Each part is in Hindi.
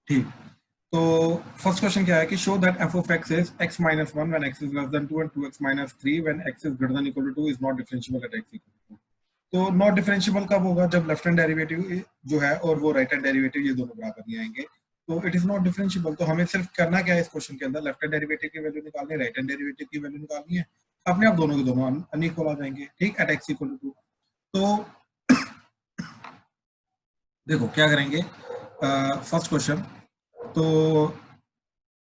ठीक, तो फर्स्ट क्वेश्चन क्या है कि show that F of x is x minus 1 when x is less than 2 and 2x minus 3 when x is greater than equal to 2 is not differentiable at x equal to 2। तो नॉट डिफरेंशियबल कब होगा? जब लेफ्ट हैंड डेरिवेटिव जो है और वो राइट हैंड डेरिवेटिव ये दोनों बराबर नहीं आएंगे, तो इट इज नॉट डिफरेंशियबल। तो हमें सिर्फ करना क्या है इस क्वेश्चन के अंदर, लेफ्ट हैंड डेरिवेटिव की वैल्यू निकालनी है, राइट हैंड डेरिवेटिव की वैल्यू निकालनी है, अपने आप दोनों के दोनों अनइक्वल आ जाएंगे, ठीक, एट एक्स इक्वल टू 2। तो देखो क्या करेंगे, फर्स्ट क्वेश्चन, तो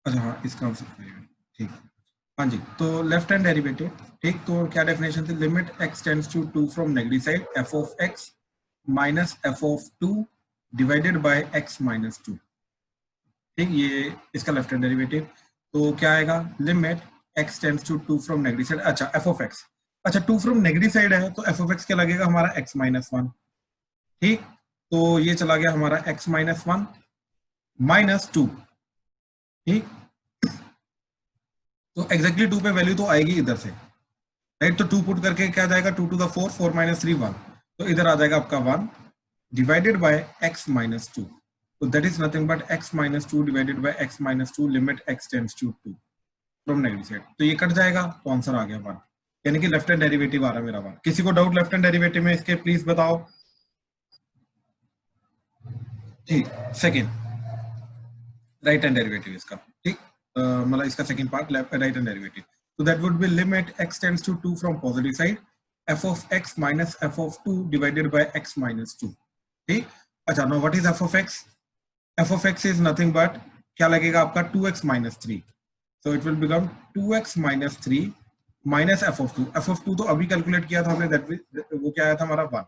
अच्छा हाँ इसका आंसर ठीक, हाँ जी, तो लेफ्ट हैंड डेरिवेटिव, ठीक, तो क्या डेफिनेशन थी, limit x tends to 2 from negative side f of x minus f of 2 divided by x minus 2, ठीक, ये इसका लेफ्ट हैंड डेरिवेटिव। तो क्या आएगा, limit x tends to 2 from negative side, अच्छा f ऑफ x, अच्छा 2 फ्रॉम नेगेटिव साइड है तो f ऑफ x क्या लगेगा हमारा x माइनस 1, ठीक, तो ये चला गया हमारा x माइनस 1 माइनस 2, ठीक, तो एग्जैक्टली 2 पे वैल्यू तो आएगी इधर से, राइट, तो 2 पुट करके क्या जाएगा, 2 टू द 4, 4 माइनस 3 1, तो इधर आ जाएगा आपका 1 डिवाइडेड बाय x माइनस 2, तो that is nothing but x minus 2 divided by x minus 2 limit x tends to 2 from negative side, तो ये कट जाएगा तो आंसर आ गया 1, यानी कि लेफ्ट हैंड डेरिवेटिव आ रहा है मेरा 1। किसी को डाउट लेफ्ट हैंड डेरिवेटिव में इसके प्लीज बताओ, ठीक, सेकंड राइट हैंड डेरिवेटिव इसका, ठीक, मतलब इसका second part right hand derivative, तो that would be limit x tends to 2 from positive side f of x minus f of 2 divided by x minus 2, ठीक, अच्छा now what is f of x, f of x is nothing but क्या लगेगा आपका 2x minus 3, so it will become 2x minus 3 minus f of 2, f of 2 तो अभी कैलकुलेट किया था हमने, that वो क्या आया था हमारा 1,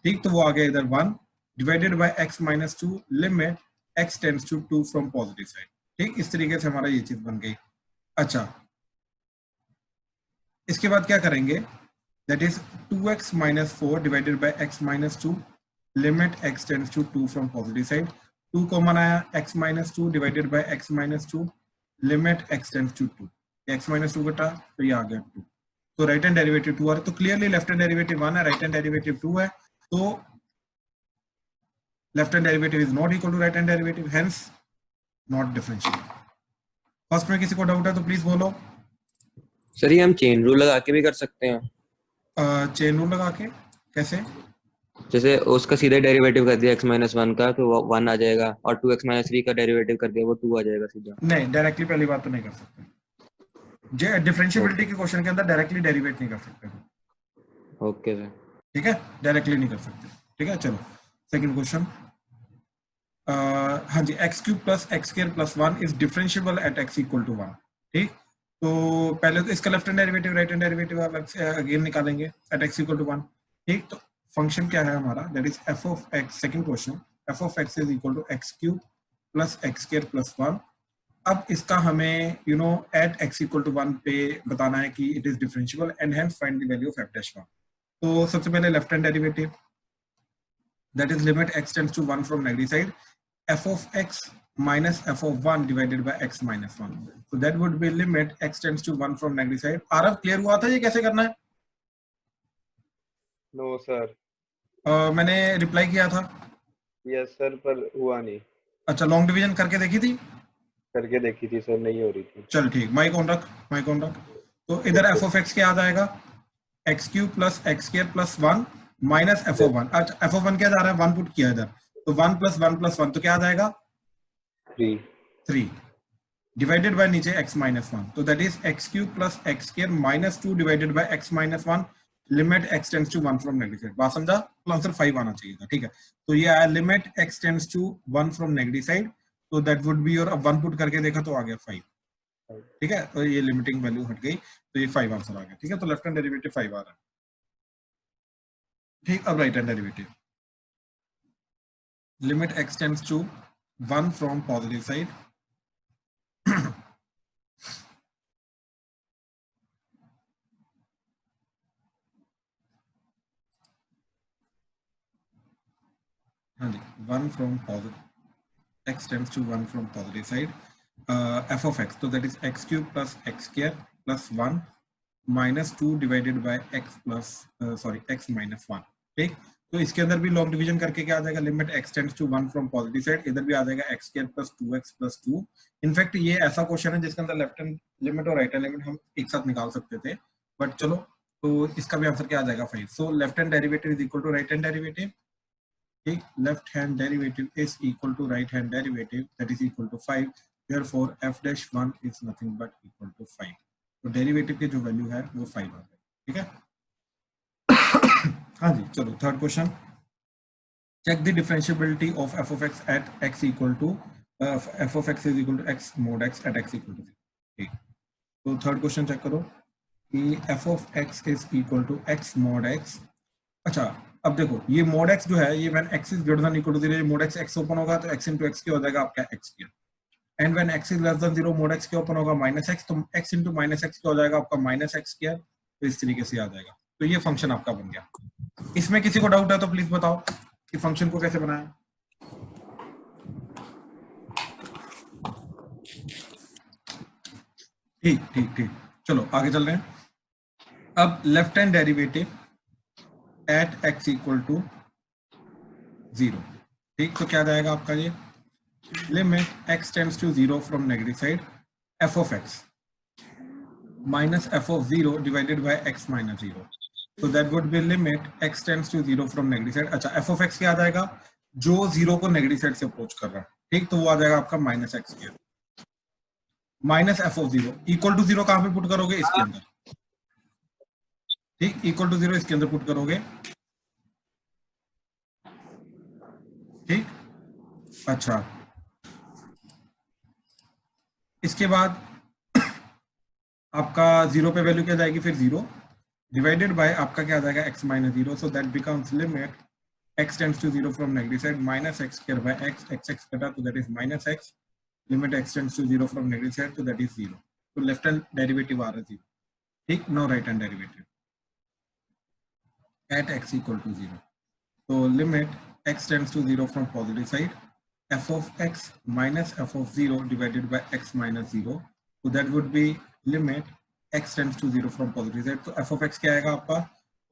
ठीक, तो वो आ गया इधर 1 divided by x minus 2 limit x tends to 2 from positive side, ठीक, इस तरीके से हमारा ये चीज बन गई। अच्छा इसके बाद क्या करेंगे, that is 2x minus 4 divided by x minus 2 limit x tends to 2 from positive side, 2 common आया, x minus 2 divided by x minus 2 limit x tends to 2, x minus 2 कटा तो ये आ गया 2, तो राइट हैंड डेरिवेटिव 2 आ रहा है, तो क्लियरली लेफ्ट हैंड डेरिवेटिव 1 है, राइट हैंड डेरिवेटिव 2 है, तो left hand derivative is not equal to right hand derivative, hence not differentiable. First में किसी को डाउट है तो प्लीज बोलो। सर ये हम चेन रूल लगा के भी कर सकते हैं। चेन रूल लगा के कैसे, जैसे उसका सीधा डेरिवेटिव कर दिया x माइनस 1 का तो 1 आ जाएगा, और 2x माइनस 3 का डेरिवेटिव कर दिया वो 2 आ जाएगा सीधा। नहीं डायरेक्टली पहली बात तो नहीं कर सकते, डिफरेंशिएबिलिटी के क्वेश्चन के अंदर डायरेक्टली डेरिवेट नहीं कर सकते, ओके सर, ठीक है, डायरेक्टली नहीं कर सकते, ठीक है। चलो सेकंड क्वेश्चन, हाँ जी, x cube plus x square plus 1 is differentiable at x equal to 1, ठीक, तो पहले तो इसका left hand derivative right hand derivative अलग से अगेन निकालेंगे एट x इक्वल टू 1, ठीक, तो फंक्शन क्या है हमारा, that is f of x, second question, f of x is equal to x cube plus x square plus 1। अब इसका हमें you know at x equal to 1 पे बताना है कि it is differentiable and hence find the value of f dash 1। तो सबसे पहले left hand derivative, that is limit x tends to 1 from negative side f of x minus f of 1 divided by x minus 1, so that would be limit x tends to 1 from negative side। Aarav clear हुआ था ये कैसे करना है? No sir. मैंने रिप्लाई किया था। यस सर, पर हुआ नहीं। अच्छा लॉन्ग डिवीजन करके देखी थी? करके देखी थी सर, नहीं हो रही थी। चल ठीक, माइक ऑन रख, माइक ऑन रख। तो इधर f of x क्या आ जाएगा, x cube plus x square plus 1 minus f of 1, अच्छा f of 1 क्या जा रहा है, 1 पुट किया इधर, तो 1 प्लस 1 प्लस 1 तो क्या आ जाएगा 3 डिवाइडेड बाय नीचे x माइनस 1, तो that is x cube plus x square minus 2 divided by x minus 1 limit x tends to 1 from negative side. बात समझा? तो आंसर 5 आना चाहिए था, ठीक है। तो ये आया limit x tends to 1 from negative side, तो दैट वुड बी योर, अब 1 पुट करके देखा तो आ गया 5, ठीक है, तो ये लिमिटिंग वैल्यू हट गई, तो ये 5 आंसर आ गया, ठीक है। तो लेफ्ट हैंड डेरिवेटिव 5 आ रहा है, ठीक। अब right hand derivative, limit x tends to 1 from positive side हाँ जी, 1 from positive, x tends to 1 from positive side, f of x, so that is x cube plus x square plus 1 minus 2 divided by x plus x minus 1, ठीक। तो इसके अंदर भी लॉन्ग डिवीजन करके क्या आ जाएगा, limit x tends to 1 from positive side, इधर भी आ जाएगा x square plus 2x plus 2। In fact ये ऐसा क्वेश्चन है जिसके अंदर लेफ्ट हैंड लिमिट और राइट हैंड लिमिट हम एक साथ निकाल सकते थे, बट चलो, तो इसका भी आंसर क्या आ जाएगा 5। So left hand derivative is equal to right hand derivative, ठीक, left hand derivative is equal to right hand derivative, that is equal to 5, therefore f-1 is nothing but equal to 5। तो डेरिवेटिव की जो वैल्यू है वो 5 आ गई, ठीक है। हाँ जी, चलो third question, check the differentiability of f of x at x equal to f of x is equal to x mod x at x equal to 0, ठीक। तो थर्ड क्वेश्चन चेक करो कि f of x is equal to x mod x। अच्छा, अब देखो ये mod x जो है ये when x is greater than equal to 0, ये mod x ओपन होगा तो x into x क्या हो जाएगा आपका x square, and when x is less than 0 mod x क्या ओपन होगा माइनस x, तो x into माइनस x क्या हो जाएगा आपका माइनस x स्क्वायर। तो इस तरीके से आ जाएगा, तो ये फंक्शन आपका बन गया। इसमें किसी को डाउट है तो प्लीज बताओ कि फंक्शन को कैसे बनाया। ठीक ठीक ठीक, चलो आगे चल रहे हैं। अब left hand derivative at x equal to 0, ठीक, तो क्या जाएगा आपका ये limit x tends to 0 from negative side f of x minus f of 0 divided by x minus 0, so that would be limit x tends to 0 from negative side। अच्छा, f of x क्या आ जाएगा, जो 0 को नेगेटिव साइड से अप्रोच कर रहा है, ठीक, तो वो आ जाएगा आपका minus x square minus f of 0 equal to 0 कहाँ पे पुट करोगे, इसके अंदर, ठीक, इक्वल टू 0 इसके अंदर पुट करोगे, ठीक। अच्छा, इसके बाद आपका 0 पे वैल्यू क्या जाएगी, फिर 0 डिवाइडेड बाय आपका क्या आ जाएगा x minus 0, so that becomes limit x tends to 0 from negative side minus x square by x कटा तो that is minus x, limit x tends to 0 from negative side तो दैट इज 0। तो लेफ्ट हैंड डेरिवेटिव आ रहा है 0, ठीक। No right hand derivative at x equal to 0, तो limit x tends to 0 from positive side f of x minus f of 0 divided by x minus 0, so that would be limit x tends to 0 from positive side। तो f of x क्या आएगा आपका,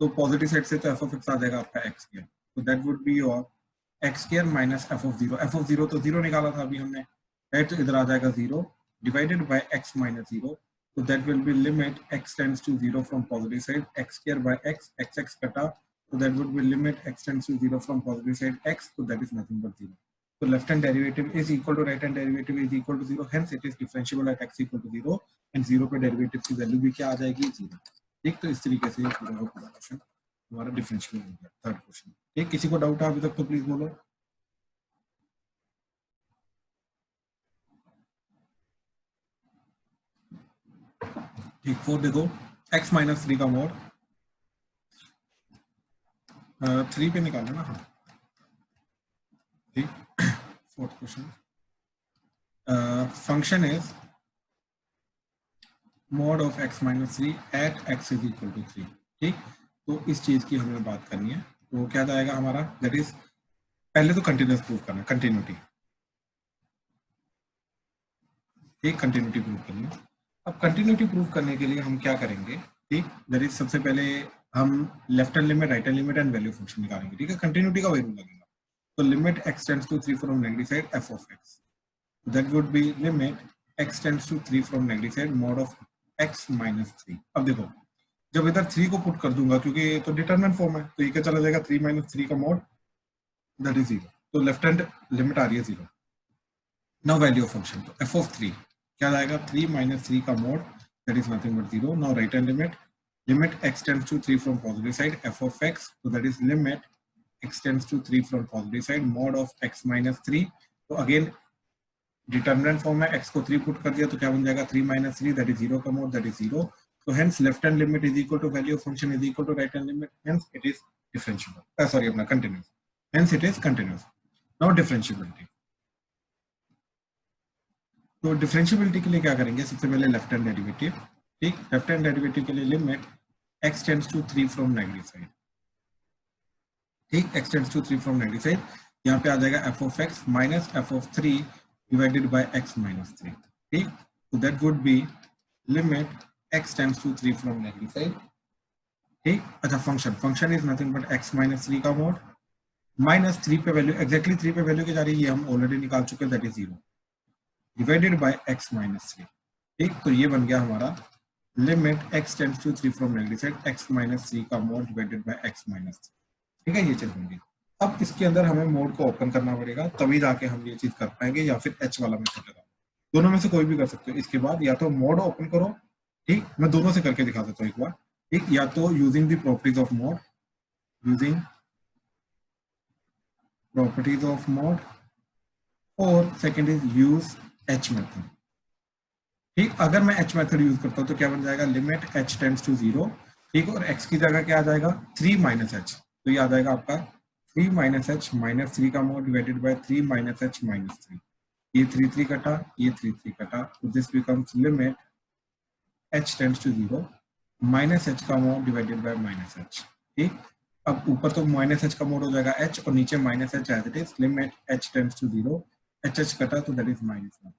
तो पॉजिटिव साइड से तो f of x आ जाएगा आपका x स्क्वायर, तो that would be your x square minus f of 0। f of 0 तो 0 निकाला था अभी हमने, राइट, तो इधर आ जाएगा 0 divided by x minus 0, so that will be limit x tends to 0 from positive side x square by x कटा, so that would be limit x tends to 0 from positive side x, so that is nothing but 0। So left hand derivative is equal to right hand derivative is equal to 0, hence it is differentiable at x equal to 0, and 0 पे डेरिवेटिव की वैल्यू भी क्या आ जाएगी 0, ठीक। तो इस तरीके से पूरा क्वेश्चन हमारा डिफरेंशियल हो गया, थर्ड क्वेश्चन, ठीक। किसी को डाउट है अभी तक तो प्लीज बोलो। ठीक, 4 देखो, x माइनस 3 का मोड 3 पे निकालना ना, हाँ, ठीक। Fourth question, function is mod of x minus 3 at x is equal to 3, ठीक। तो इस चीज की हमें बात करनी है, तो क्या जाएगा हमारा, दैट इज पहले तो कंटिन्यूस प्रूफ करना, कंटिन्यूटी, ठीक, कंटिन्यूटी प्रूफ करनी है। अब कंटिन्यूटी प्रूफ करने के लिए हम क्या करेंगे, ठीक, दैट इज सबसे पहले हम left hand limit, right hand limit and value function निकालेंगे, ठीक है। कंटिन्यूटी का वही रूल लगेगा, तो limit x tends to 3 from negative side f of x, that would be limit x tends to 3 from negative side mod of x minus 3। अब देखो, जब इधर 3 को पुट कर दूंगा, क्योंकि ये तो डिटरमिनेंट फॉर्म है, तो ये क्या चला जाएगा 3 minus 3 का मोड, दैट इज 0, तो लेफ्ट हैंड लिमिट आ रही है 0। नाउ वैल्यू ऑफ फंक्शन, तो f of 3 क्या जाएगा 3 minus 3 का mod, that is nothing but 0। Now right hand limit, limit x tends to 3 from positive side f of x, so that is limit x tends to 3 from positive side mod of x minus 3, तो अगेन डिटरमिनेंट फॉर्म है, x को 3 पुट कर दिया तो क्या बन जाएगा 3 minus 3, दैट इज 0 का मोड, दैट इज 0। तो hence left hand limit is equal to value of function is equal to right hand limit, hence it is differentiable, sorry अपना continuous, hence it is continuous. Now differentiability, तो डिफरेंशिएबिलिटी के लिए क्या करेंगे, सबसे पहले लेफ्ट हैंड डेरिवेटिव, ठीक, लेफ्ट हैंड डेरिवेटिव के लिए limit x tends to 3 from negative side, ठीक, x tends to 3 from negative side, यहाँ पे आ जाएगा f of x minus f of 3 divided by x minus 3, ठीक, so that would be limit x tends to 3 from negative side, ठीक। अच्छा, function, function is nothing but x minus 3 का मोड, -3 पे वैल्यू एग्जैक्टली 3 पे वैल्यू क्या जा रही है, ये हम ऑलरेडी निकाल चुके हैं, that is 0 divided by x minus 3। ठीक, तो ये बन गया हमारा limit x tends to 3 from negative side x minus 3 का mod divided by x minus 3। ठीक है, ये चीज होंगी। अब इसके अंदर हमें मोड को ओपन करना पड़ेगा, तभी जाके हम ये चीज कर पाएंगे, या फिर h वाला मेथड लगा, दोनों में से कोई भी कर सकते हो। इसके बाद या तो मोड ओपन करो, ठीक, मैं दोनों से करके दिखा देता हूँ एक बार, ठीक, या तो using the properties of mod, using properties of mod, और second is use h method. ठीक, अगर मैं h मेथड यूज करता हूँ तो क्या बन जाएगा, लिमिट h टेंड्स टू 0, ठीक, और x की जगह क्या आ जाएगा 3 माइनस h, तो ये आ जाएगा आपका 3 माइनस h माइनस 3 का mod divided bye 3 minus h minus 3, ये 3 3 कटा, ये 3 3 कटा, तो this becomes limit h tends to 0 minus h का mod divided by minus h। ठीक, अब ऊपर तो माइनस h का मोड हो जाएगा h, और नीचे minus h as it is, limit h tends to 0, h कटा तो दैट इज -1।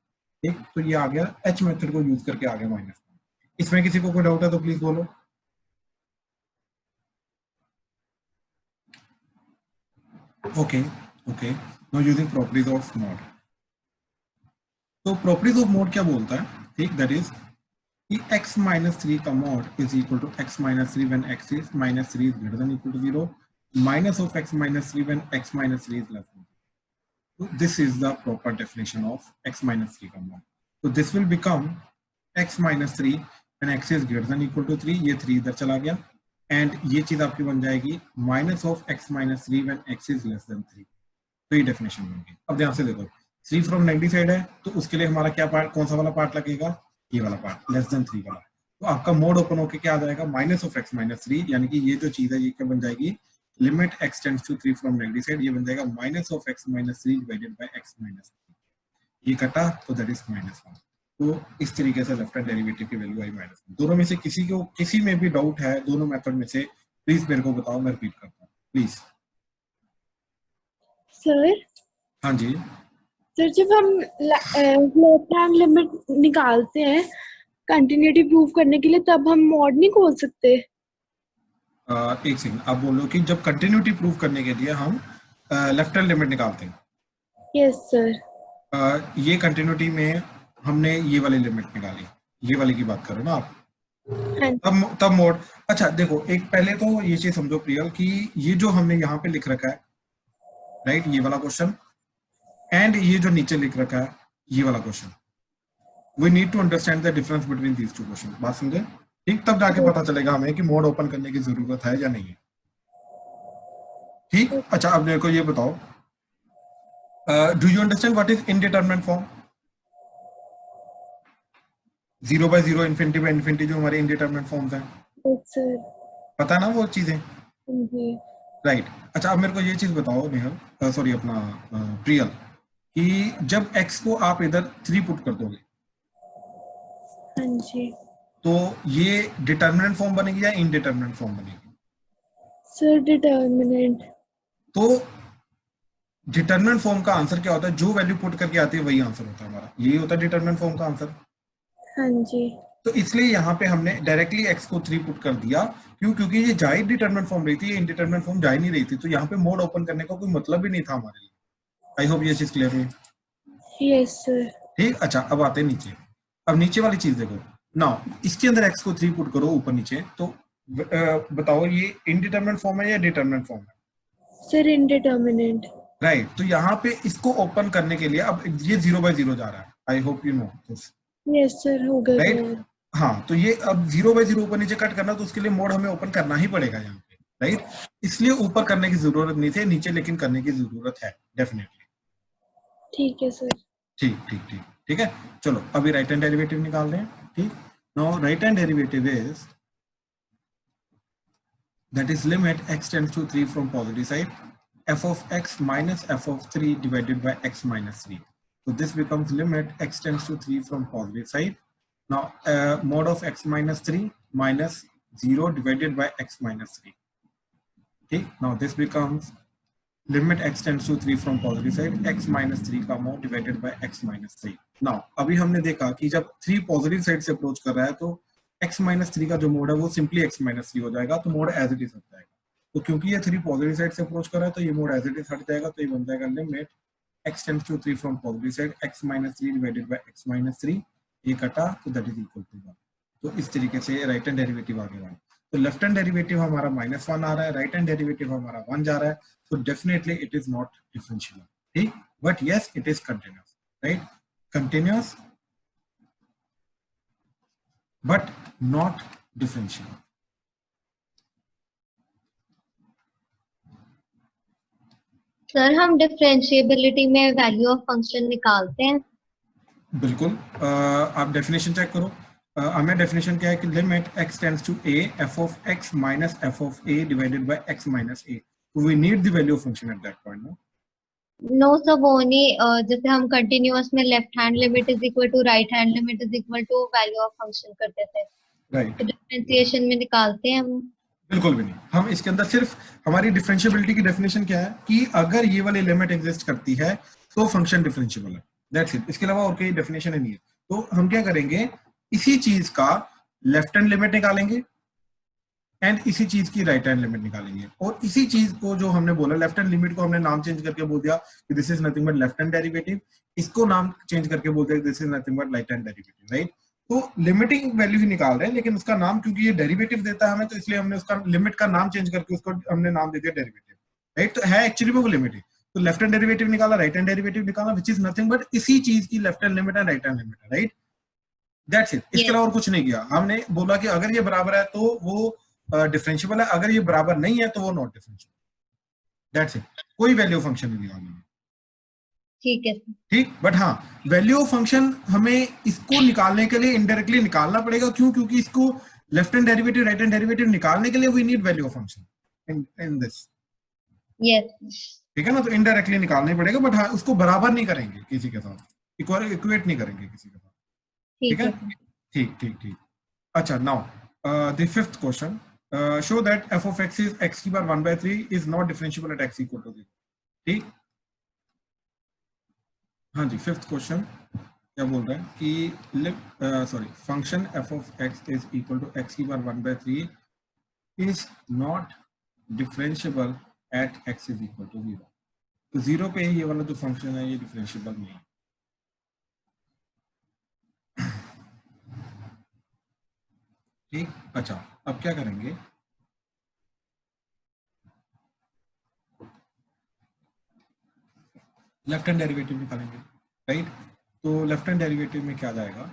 ठीक, तो ये आ गया h मेथड को यूज करके आ गया -1। इसमें किसी को कोई डाउट है तो प्लीज बोलो। Okay okay, now using properties of mod. तो प्रॉपर्टीज ऑफ मोड क्या बोलता है, ठीक, दैट इज कि x माइनस 3 का mod is equal to x minus 3 when x is minus 3 is greater than equal to 0 minus of x minus 3 when x minus 3 is less than. So this is the proper definition of x minus 3 का mod. So this will become x minus 3 when x is greater than equal to 3, ये 3 इधर चला गया, and ये चीज आपकी बन जाएगी minus of x minus 3 when x is less than 3। तो ये डेफिनेशन बन गई। अब ध्यान से देखो, 3 फ्रॉम नेगेटिव साइड है, तो उसके लिए हमारा क्या पार्ट, कौन सा वाला पार्ट लगेगा, ये वाला पार्ट, लेस देन 3 वाला। तो आपका मोड ओपन होकर क्या आ जाएगा, माइनस ऑफ x माइनस 3, यानी कि ये जो चीज है ये क्या बन जाएगी, limit x tends to 3 from negative side, ये बन जाएगा minus of x minus 3 divided by x minus 3, ये कटा तो दैट इज -1। तो इस तरीके से लेफ्ट हैंड डेरिवेटिव की वैल्यू आई -1। दोनों में से किसी को किसी में भी डाउट है दोनों मेथड में से, प्लीज मेरे को बताओ, मैं रिपीट करता हूँ प्लीज। सर हाँ जी, सर जब हम लेफ्ट हैंड लिमिट निकालते हैं कंटिन्यूटी प्रूव करने के लिए, तब हम मॉड नहीं खोल सकते? एक सेकंड, आप बोलो कि जब कंटिन्यूटी प्रूव करने के लिए हम लेफ्ट हैंड लिमिट निकालते हैं, यस सर। ये कंटिन्यूटी में हमने ये वाली लिमिट निकाली, ये वाली की बात करो ना आप, हाँ तब मोड। अच्छा देखो, एक पहले तो ये चीज समझो प्रियल कि ये जो हमने यहाँ पे लिख रखा है, राइट, ये वाला क्वेश्चन, एंड ये जो नीचे लिख रखा है ये वाला question, we need to understand the difference between these two question. बात समझे? ठीक, तब जाके पता चलेगा हमें कि मोड ओपन करने की जरूरत है या नहीं है। ठीक, अच्छा अब मेरे को ये बताओ, do you understand what is indeterminate form? 0 by 0, infinity by infinity, जो हमारे इनडिटरमिनेट फॉर्म्स हैं, सर। पता है ना वो चीजें, जी राइट। अच्छा अब मेरे को ये चीज बताओ नेहल, सॉरी अपना प्रियल, कि जब x को आप इधर 3 पुट कर दोगे हाँ जी तो ये डिटरमिनेंट फॉर्म बनेगी या इनडिटरमिनेंट फॉर्म बनेगी? Sir determinant. तो डिटरमिनेंट फॉर्म का आंसर क्या होता है, जो वैल्यू पुट करके आती है वही आंसर होता है हमारा, यही होता है डिटरमिनेंट फॉर्म का आंसर। हाँ जी तो इसलिए यहाँ पे हमने डायरेक्टली x को 3 पुट कर दिया, क्यों, क्योंकि ये जा ही डिटरमिनेंट फॉर्म रही थी, ये इनडिटरमिनेंट फॉर्म जा ही नहीं रही थी, तो यहाँ पे मोड ओपन करने का कोई मतलब ही नहीं था हमारे लिए। आई होप ये चीज क्लियर हुई। Yes sir. ठीक, अच्छा अब आते हैं नीचे। अब नीचे वाली चीज देखो ना, इसके अंदर x को 3 पुट करो ऊपर नीचे, तो बताओ ये इनडिटरमिनेंट फॉर्म है या डिटरमिनेंट फॉर्म है? Sir indeterminate. राइट, तो यहाँ पे इसको ओपन करने के लिए अब ये 0 by 0 जा रहा है, I hope you know this, yes sir हो गया। राइट। हाँ, तो ये अब 0 by 0 ऊपर नीचे कट करना, तो उसके लिए मोड हमें ओपन करना ही पड़ेगा यहाँ पे, राइट। इसलिए ऊपर करने की जरूरत नहीं थी, नीचे लेकिन करने की जरूरत है डेफिनेटली। ठीक है सर। ठीक ठीक ठीक ठीक है, चलो अभी राइट हैंड डेरिवेटिव निकाल रहे हैं। ठीक, now right hand derivative is that is limit x tends to 3 from positive side, f of x minus f of 3 divided by x minus 3. So this becomes limit x tends to 3 from positive side. Now mod of x minus 3 minus 0 divided by x minus 3. Okay, now this becomes limit x tends to 3 from positive side, x minus 3 का mod divided by x minus 3. Now अभी हमने देखा कि जब 3 पॉजिटिव साइड से अप्रोच कर रहा है तो x माइनस 3 का जो मोड है वो सिंपली x माइनस 3 हो जाएगा, तो मोड एज इट इज हो जाएगा। तो क्योंकि ये 3 पॉजिटिव साइड से अप्रोच कर रहा है तो ये मोड एज इट इज हट जाएगा, तो ये बन जाएगा limit x tends to 3 from positive side x minus 3 divided by x minus 3, ये कटा तो दैट इज इक्वल टू 1। तो इस तरीके से राइट हैंड डेरिवेटिव आ गया। तो लेफ्ट हैंड डेरिवेटिव हमारा -1 आ रहा है, राइट हैंड डेरिवेटिव हमारा 1 जा रहा है, तो definitely it is not differentiable, ठीक, but yes it is continuous, right, continuous but not differentiable. Sir हम डिफरेंशिएबिलिटी में वैल्यू ऑफ फंक्शन निकालते हैं? बिल्कुल, आप डेफिनेशन चेक करो। हमें डेफिनेशन क्या है कि limit x tends to a f of x minus f of a divided by x minus a, so we need the value of function at that point, no? No sir, वो नहीं, जैसे हम कंटिन्यूअस में left hand limit is equal to right hand limit is equal to value of function करते थे, राइट, तो डिफरेंशिएशन में निकालते हैं हम? बिल्कुल भी नहीं। हम इसके अंदर सिर्फ हमारी डिफरेंशिएबिलिटी की डेफिनेशन क्या है कि अगर ये वाली लिमिट एग्जिस्ट करती है तो फंक्शन डिफरेंशिएबल है, दैट्स इट। इसके अलावा और कोई डेफिनेशन नहीं है। तो हम क्या करेंगे, इसी चीज का लेफ्ट हैंड लिमिट निकालेंगे एंड इसी चीज की राइट हैंड लिमिट निकालेंगे, और इसी चीज को जो हमने बोला लेफ्ट हैंड लिमिट को हमने नाम चेंज करके बोल दिया कि this is nothing but left hand derivative, इसको नाम चेंज करके बोल दिया this is nothing but right hand derivative, right. तो लिमिटिंग वैल्यू ही निकाल रहे हैं, लेकिन उसका नाम क्योंकि ये डेरिवेटिव देता है हमें, तो इसलिए हमने उसका लिमिट का नाम चेंज करके उसको हमने नाम दे दिया डेरिवेटिव, राइट। तो है एक्चुअली वो लिमिट है। तो लेफ्ट हैंड डेरिवेटिव निकाला, राइट हैंड डेरिवेटिव निकाला, विच इज नथिंग बट इसी चीज की left hand limit and right hand limit है, राइट, दैट्स इट। इसके अलावा और कुछ नहीं किया। हमने बोला कि अगर ये बराबर है तो वो डिफरेंशिएबल है, अगर ये बराबर नहीं है तो वो नॉट डिफरेंशिएबल, दैट्स इट। कोई वैल्यू फंक्शन नहीं निकालनी है, ठीक है, ठीक। बट हाँ, वैल्यू ऑफ फंक्शन हमें इसको निकालने के लिए इनडायरेक्टली निकालना पड़ेगा। क्यों? क्योंकि इसको left hand derivative right hand derivative निकालने के लिए we need value of function in this, yes, ठीक है ना। तो इनडायरेक्टली निकालना ही पड़ेगा, बट हाँ उसको बराबर नहीं करेंगे किसी के साथ, इक्वेट नहीं करेंगे किसी के साथ, ठीक है, ठीक ठीक ठीक। अच्छा, now the fifth question, show that f of x is x की बार 1/3 is not differentiable at x equal to 0, ठीक। हाँ जी, फिफ्थ क्वेश्चन क्या बोल रहा है कि function f of x is equal to x की बार 1/3 is not differentiable at x is equal to 0। तो 0 पे ये वाला जो फंक्शन है ये डिफरेंशिएबल नहीं है, ठीक। अच्छा, अब क्या करेंगे, लेफ्ट हैंड डेरिवेटिव निकालेंगे, राइट। तो लेफ्ट हैंड डेरिवेटिव में क्या जाएगा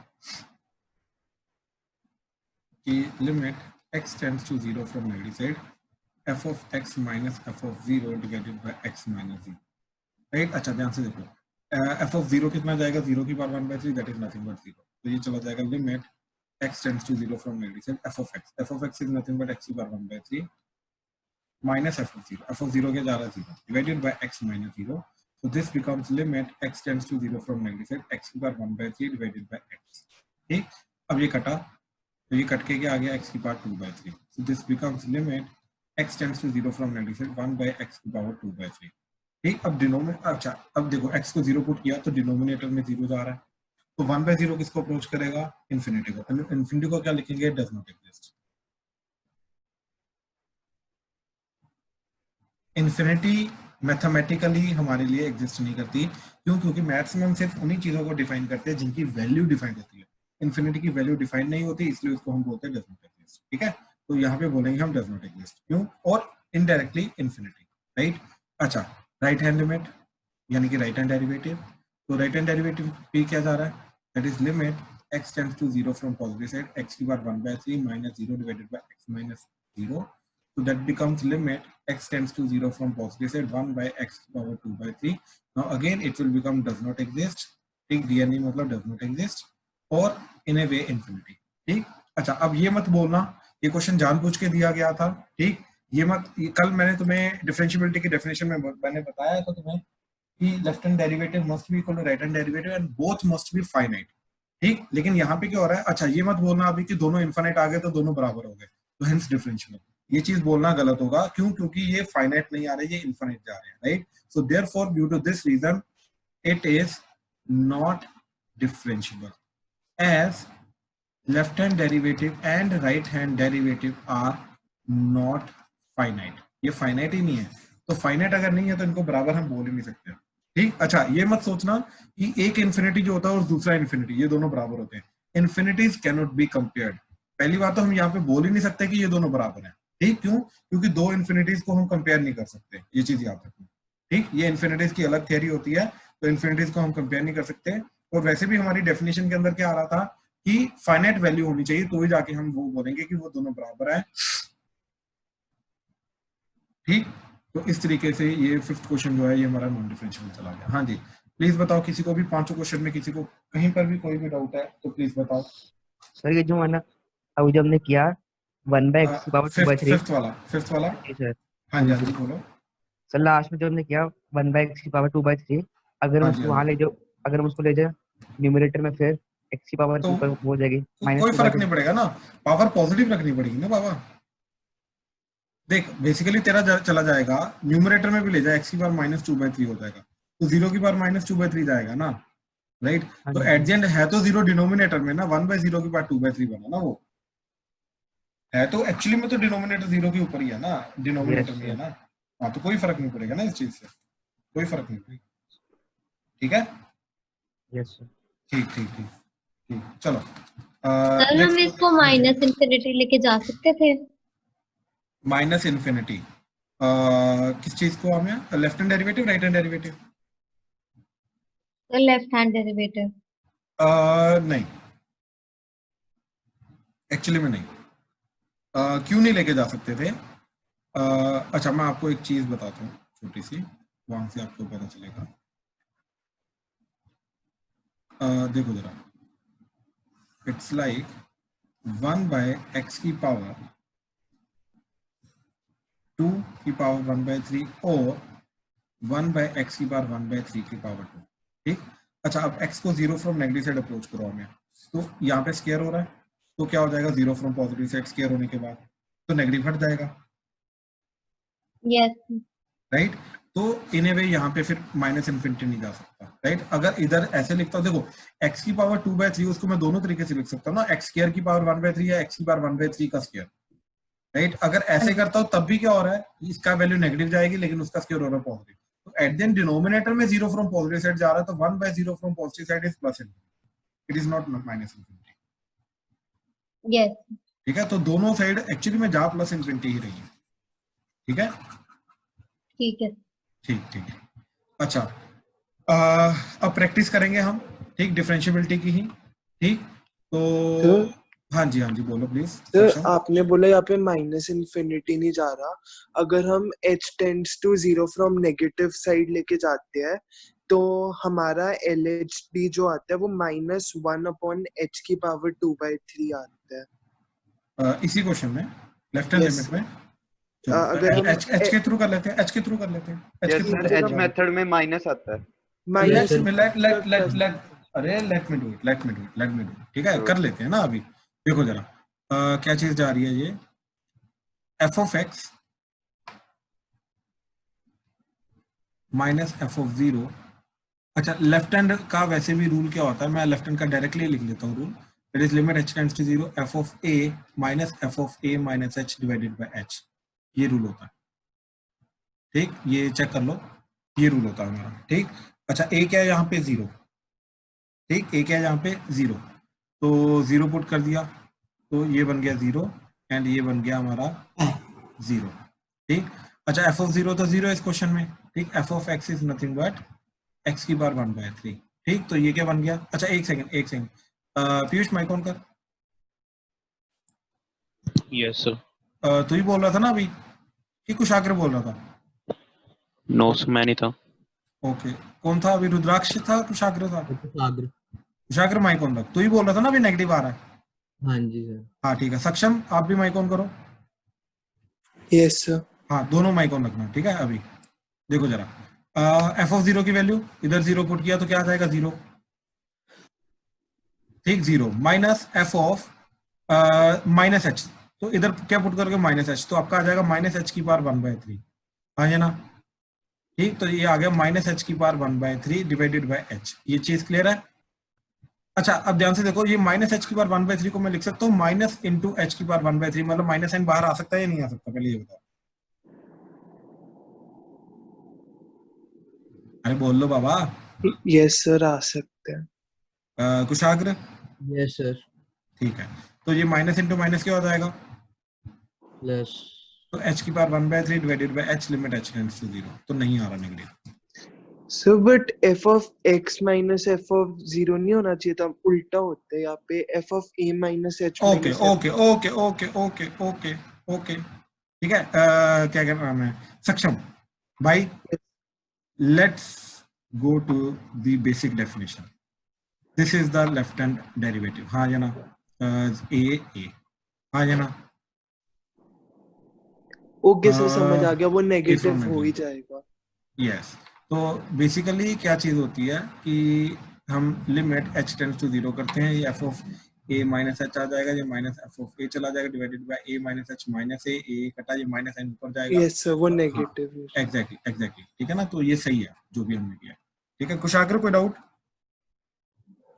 कि limit x tends to 0 from negative side f of x minus f of 0 divided by x minus 0, right. अच्छा, ध्यान से देखो, f of 0 कितना जाएगा, 0 की power 1/3, that is nothing but 0। तो ये चला जाएगा limit x tends to 0 from negative side f of x is nothing but x की पावर 1/3 माइनस f of 0 के जा रहा है 0 divided by x minus 0। So this becomes limit x tends to 0 from negative side x की पावर 1/3 divided by x, ठीक। अब ये कटा तो ये कट के क्या आ गया, x की power 2/3। So this becomes limit x tends to 0 from negative side 1/x की पावर 2/3, ठीक। अब डिनोमिनेटर, अच्छा अब देखो x को 0 पुट किया तो डिनोमिनेटर में 0 जा रहा है, तो 1/0 किसको अप्रोच करेगा, इन्फिनिटी को। इन्फिनिटी को क्या लिखेंगे, does not exist. Infinity mathematically हमारे लिए एग्जिस्ट नहीं करती। क्यों? क्योंकि मैथ्स में हम सिर्फ उन्हीं चीजों को डिफाइन करते हैं जिनकी वैल्यू डिफाइन होती है। इन्फिनिटी की वैल्यू डिफाइन नहीं होती, इसलिए उसको हम बोलते हैं डज नॉट एग्जिस्ट, ठीक है। तो यहाँ पे बोलेंगे हम डज नॉट एग्जिस्ट, क्यों, और इनडायरेक्टली इन्फिनिटी, राइट। अच्छा, राइट हैंड लिमिट यानी कि राइट हैंड डेरिवेटिव, तो राइट हैंड डेरिवेटिव पे क्या जा रहा है, that is limit x tends to 0 from positive side x की power 1/3 minus 0 divided by x minus 0। So that becomes limit x tends to 0 from positive side 1/x power 2/3. Now again it will become does not exist, ठीक, DNE मतलब does not exist, और in a way infinity, ठीक। अच्छा, अब ये मत बोलना, ये क्वेश्चन जानबूझ के दिया गया था, ठीक। ये मत, ये कल मैंने तुम्हें डिफरेंशिएबिलिटी की डेफिनेशन में मैंने बताया था तुम्हें कि left hand derivative must be equal to right hand derivative and both must be finite, ठीक। लेकिन यहाँ पे क्या हो रहा है, अच्छा ये मत बोलना अभी कि दोनों इनफाइनाइट आ गए तो दोनों बराबर हो गए, तो हेंस डिफरेंशिएबल, ये चीज बोलना गलत होगा। क्यों? क्योंकि ये फाइनाइट नहीं आ रहे, ये इनफाइनाइट जा रहे हैं, right. So therefore due to this reason it is not differentiable as left hand derivative and right hand derivative are not finite, ये फाइनाइट ही नहीं है। तो फाइनाइट अगर नहीं है तो इनको बराबर हम बोल ही नहीं सकते, ठीक। अच्छा, ये मत सोचना कि एक इन्फिनिटी जो होता है और दूसरा इन्फिनिटी, ये दोनों बराबर होते हैं। Infinities can not be compared. पहली बात तो हम यहाँ पे बोल ही नहीं सकते कि ये दोनों बराबर हैं, ठीक। क्यों? क्योंकि दो इन्फिनिटीज को हम कंपेयर नहीं कर सकते, ये चीज याद रखना, ठीक। ये इन्फिनिटीज की अलग थियरी होती है, तो इन्फिनिटीज को हम कंपेयर नहीं कर सकते। और वैसे भी हमारी डेफिनेशन के अंदर क्या आ रहा था कि फाइनाइट वैल्यू होनी चाहिए, तो ही जाके हम वो बोलेंगे कि वो दोनों बराबर है, ठीक। तो इस तरीके से ये 5th क्वेश्चन जो है ये हमारा नॉन डिफरेंशियल चला गया। हाँ जी, प्लीज बताओ, किसी को भी 5 क्वेश्चन में किसी को कहीं पर भी कोई भी डाउट है तो प्लीज बताओ। सर ये जो मैंने अभी जो हमने किया 1/x की पावर 2/3। फिफ्थ वाला जी सर। हाँ जी, हाँ जी बोलो। सर लास्ट में जो हमने किया 1/x की पावर 2/3, अगर हम हाँ जी, उसको हाँ वहां जी। ले जाओ, अगर हम उसको ले जाए न्यूमरेटर में, फिर x की पावर तो 2 पर हो जाएगी कोई फर्क -2/2। नहीं पड़ेगा ना, पावर पॉजिटिव रखनी पड़ेगी ना बाबा। देख, बेसिकली तेरा चला जाएगा न्यूमरेटर में भी ले जाए, x की पावर -2/3 हो जाएगा, तो 0 की पावर -2/3 जाएगा ना, राइट। हाँ तो जी एट द एंड है तो 0 डिनोमिनेटर में ना, 1/0 की पावर 2/3 बना ना, वो है तो एक्चुअली में तो डिनोमिनेटर 0 के ऊपर ही है ना, डिनोमिनेटर में है ना। हाँ, तो कोई फर्क नहीं पड़ेगा ना इस चीज से, कोई फर्क नहीं पड़ेगा, ठीक है। Yes sir. ठीक ठीक ठीक ठीक, चलो सर हम नेक्स्ट। इसको माइनस इन्फिनिटी लेके जा सकते थे। माइनस इन्फिनिटी किस चीज को हमें, left hand derivative right hand derivative? Sir left hand derivative. नहीं, एक्चुअली में नहीं। क्यों नहीं लेके जा सकते थे? अच्छा, मैं आपको एक चीज बताता हूँ छोटी सी, वहां से आपको पता चलेगा। देखो जरा, इट्स लाइक 1/x की पावर 2 की पावर 1/3 और 1/x की पावर 1/3 की पावर 2, ठीक। अच्छा, अब x को 0 फ्रॉम नेगेटिव साइड अप्रोच करो हमें, तो यहाँ पे स्क्वायर हो रहा है, तो क्या हो जाएगा 0 फ्रॉम पॉजिटिव साइड स्क्वायर होने के बाद तो नेगेटिव हट जाएगा, यस। राइट। तो इन ए वे यहाँ पे फिर माइनस इन्फिनिटी नहीं जा सकता, राइट। अगर इधर ऐसे लिखता हूँ, देखो x की पावर 2/3 उसको मैं दोनों तरीके से लिख सकता हूँ ना, x स्क्वायर की पावर 1/3 या x की पावर 1/3 का स्क्वायर, राइट। अगर ऐसे करता हूँ तब भी क्या हो रहा है, इसका वैल्यू नेगेटिव जाएगी लेकिन उसका स्क्वायर हो रहा है पॉजिटिव, तो एट द एंड डिनोमिनेटर में 0 फ्रॉम पॉजिटिव साइड जा रहा है, तो 1/0 from positive side is plus infinity, it is not minus infinity, yes. ठीक है। तो दोनों साइड एक्चुअली में जा प्लस इन्फिनिटी ही रही है, ठीक है। ठीक है। ठीक ठीक। अच्छा, अब प्रैक्टिस करेंगे हम, ठीक, डिफरेंशिएबिलिटी की ही, ठीक। तो हाँ जी, हाँ जी बोलो प्लीज। सर आपने बोला यहाँ पे माइनस इन्फिनिटी नहीं जा रहा, अगर हम h tends to 0 from negative side लेके जाते हैं तो हमारा LHD जो आता है वो -1/h की पावर 2/3 आता है। इसी क्वेश्चन में लेफ्ट हैंड लिमिट में अगर हम h के थ्रू कर लेते हैं, h के थ्रू कर लेते हैं, h के yes through sir, H method में माइनस आता है। माइनस अरे लेट मी डू इट, ठीक है, कर लेते हैं ना अभी। देखो जरा, क्या चीज जा रही है ये, f(x) माइनस f(0). अच्छा, लेफ्ट हैंड का वैसे भी रूल क्या होता है, मैं लेफ्ट हैंड का डायरेक्टली लिख लेता हूँ rule, that is limit h tends to 0 f(a) minus f(a) minus h divided by h, ये रूल होता है, ठीक। ये चेक कर लो, ये रूल होता है हमारा, ठीक। अच्छा, a क्या है यहाँ पे 0, ठीक, a क्या है यहाँ पे 0, तो 0 पुट कर दिया तो ये बन गया 0 एंड ये बन गया हमारा 0, ठीक। अच्छा, f(0) तो 0 है इस क्वेश्चन में, ठीक। f(x) is nothing but x की पावर 1/3, ठीक। तो ये क्या बन गया, अच्छा एक सेकंड पीयूष माइक ऑन कर। Yes sir. तू ही बोल रहा था ना अभी कि कुशाग्र बोल रहा था? नो सर, मैं नहीं था। ओके, कौन था अभी, रुद्राक्ष था, कुशाग्र था? कुशाग्र। कुशाग्र माइक ऑन रख, तू ही बोल रहा था ना अभी नेगेटिव आ रहा है। हाँ जी सर। हाँ ठीक है, सक्षम आप भी माइक ऑन करो। Yes sir. हाँ, दोनों माइक ऑन रखना, ठीक है। अभी देखो जरा, f(0) की वैल्यू इधर 0 पुट किया तो क्या आ जाएगा 0, ठीक, 0 minus f of minus h, तो इधर क्या पुट करोगे -h, तो आपका आ जाएगा -h की पावर 1/3, हाँ है ना, ठीक। तो ये आ गया -h की पावर 1/3 डिवाइडेड बाय h, ये चीज क्लियर है। अच्छा, अब ध्यान से देखो, ये -h की पावर 1/3 को मैं लिख सकता हूँ माइनस इंटू h की पावर 1/3, मतलब माइनस साइन बाहर आ सकता है या नहीं आ सकता, पहले ये बताओ। अरे बोल लो बाबा। यस सर, आ सकते हैं। कुशाग्र? Yes sir. ठीक है, तो ये माइनस इंटू माइनस क्या हो जाएगा? प्लस। तो h की power 1/3 divided by h limit h tends to 0, तो नहीं आ रहा negative. Sir but f of x minus f of 0 नहीं होना चाहिए था, उल्टा होता है यहाँ पे, f of a minus h okay minus okay okay okay okay okay okay, ठीक है। क्या कहना नाम है, सक्षम भाई? Let's go to the basic definition. This is the left hand derivative, हाँ या ना? ए हाँ या ना? ओके सर, समझ आ गया, वो नेगेटिव from हो ही negative. जाएगा। यस, तो बेसिकली क्या चीज होती है कि हम लिमिट h टेंड्स टू 0 करते हैं, ये f of a minus h आ जाएगा, ये माइनस f ऑफ a चला जाएगा divided by a minus h minus a कटा, ये माइनस n ऊपर जाएगा। यस सर, वो नेगेटिव है। एग्जैक्टली, ठीक है ना? तो ये सही है जो भी हमने किया, ठीक है। कुशाग्र कोई डाउट?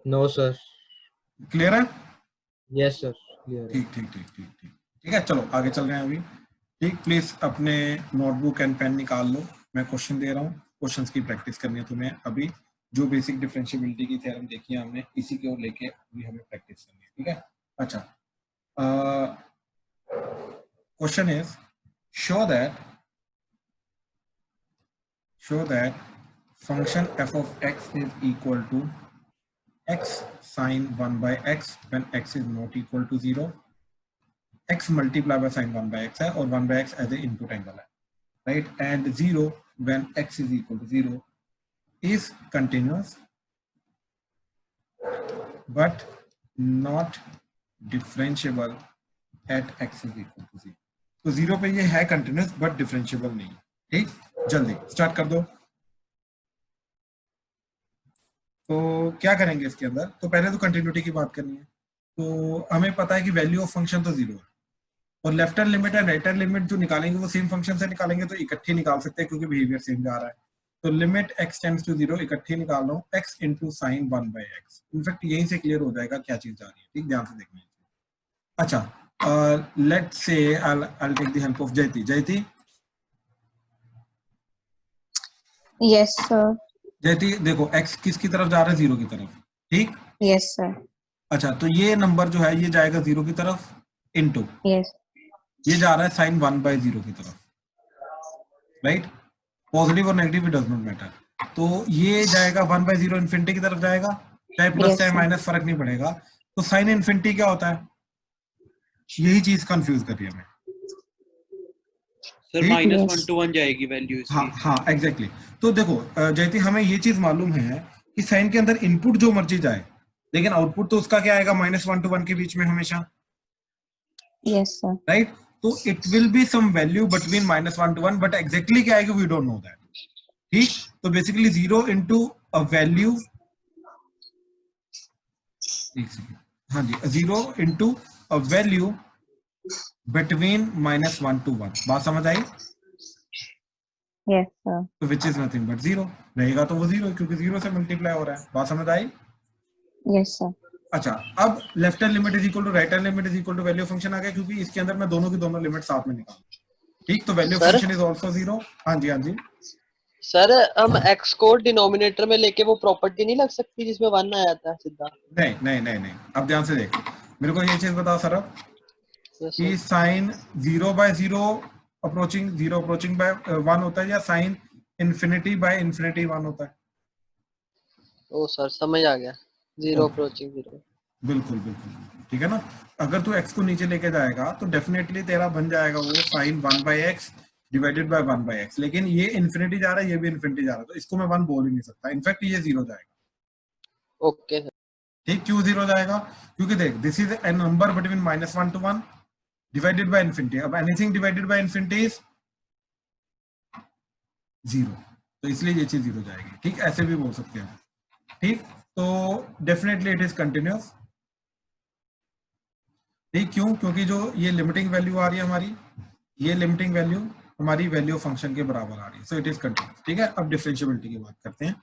No sir. क्लियर है? यस सर, क्लियर है। ठीक है, चलो आगे चल रहे हैं अभी। ठीक, प्लीज अपने नोटबुक एंड पेन निकाल लो, मैं क्वेश्चन दे रहा हूँ, क्वेश्चंस की प्रैक्टिस करनी है तुम्हें। अभी जो बेसिक डिफरेंशिएबिलिटी की थ्योरम देखी है हमने, इसी की ओर लेके अभी हमें प्रैक्टिस करनी है, ठीक है। अच्छा, question is show that function f of x is equal to x sin 1 by x when x is not equal to 0, x multiply by sin 1 by x है और 1 by x as a input angle है, right? And 0 when x is equal to 0 is continuous but not differentiable at x is equal to 0. तो 0 पे ये है continuous but differentiable नहीं, ठीक? जल्दी स्टार्ट कर दो। तो क्या करेंगे इसके अंदर? तो पहले तो कंटिन्यूटी की बात करनी है। तो हमें पता है कि वैल्यू ऑफ फंक्शन तो 0 है, और left hand limit and right hand limit जो निकालेंगे वो सेम फंक्शन से निकालेंगे, तो इकट्ठे निकाल सकते हैं क्योंकि बिहेवियर सेम जा रहा है। तो लिमिट x टेंड्स टू 0 इकट्ठे निकाल लो, x into sine 1 by x. In fact यहीं से क्लियर हो जाएगा क्या चीज जा रही है, ठीक? ध्यान से देखना है। अच्छा, let's say I'll take the help of जयती। Yes sir. जयती देखो, x किसकी तरफ जा रहा है? 0 की तरफ, ठीक? Yes sir. अच्छा, तो ये नंबर जो है ये जाएगा 0 की तरफ इनटू, यस। ये जा रहा है साइन 1 बाय 0 की तरफ, राइट? पॉजिटिव और negative it does not matter. तो ये जाएगा 1 बाय 0 इन्फिनिटी की तरफ जाएगा, चाहे प्लस चाहे माइनस फर्क नहीं पड़ेगा। तो साइन इन्फिनिटी क्या होता है? यही चीज कंफ्यूज कर रही है हमें सर। -1 to 1 जाएगी वैल्यू इसकी। हाँ एग्जैक्टली। तो देखो जयती, हमें ये चीज मालूम है कि साइन के अंदर इनपुट जो मर्जी जाए, लेकिन आउटपुट तो उसका क्या आएगा? -1 to 1 के बीच में हमेशा, यस सर। राइट? तो it will be some value between -1 to 1, but exactly क्या आएगी वी डोंट नो दैट, ठीक? तो बेसिकली 0 इंटू अ वैल्यू, हाँ जी, 0 into a value between -1 to 1। बात समझ आई? Yes sir. तो विच इज नथिंग बट 0 रहेगा, तो वो 0 क्योंकि 0 से मल्टीप्लाई हो रहा है। बात समझ आई? Yes sir. अच्छा, अब left hand limit is equal to right hand limit is equal to value of function आ गया, क्योंकि इसके अंदर मैं दोनों की दोनों लिमिट साथ में निकालूं, ठीक? तो value of function is also 0। हाँ जी सर, हम x को डिनोमिनेटर में लेके वो प्रॉपर्टी नहीं लग सकती जिसमें 1 आ जाता है सीधा? नहीं। अब ध्यान से देख, मेरे को ये चीज बताओ सर, कि साइन 0 बाय 0 अप्रोचिंग बाय 1 होता है, या साइन इन्फिनिटी बाय इन्फिनिटी 1 होता है? ओ सर, समझ आ गया, 0 अप्रोचिंग 0। बिल्कुल, ठीक है ना? अगर तू x को नीचे लेके जाएगा तो डेफिनेटली तेरा बन जाएगा वो sine 1 by x divided by 1 by x, लेकिन ये इन्फिनिटी जा रहा है, ये भी इन्फिनिटी जा रहा है, तो इसको मैं 1 बोल ही नहीं सकता। इनफैक्ट ये 0 जाएगा। Okay sir. ठीक, क्यों 0 जाएगा? क्योंकि देख, this is a number between -1 to 1 divided by infinity. अब anything divided by infinity is 0, तो इसलिए ये चीज 0 जाएगी, ठीक? ऐसे भी बोल सकते हैं, ठीक? तो डेफिनेटली इट इज कंटिन्यूअस, ठीक? क्यों? क्योंकि जो ये लिमिटिंग वैल्यू आ रही है हमारी, ये लिमिटिंग वैल्यू हमारी वैल्यू ऑफ फंक्शन के बराबर आ रही है, सो इट इज कंटिन्यूअस, ठीक है? अब डिफरेंशिएबिलिटी की बात करते हैं।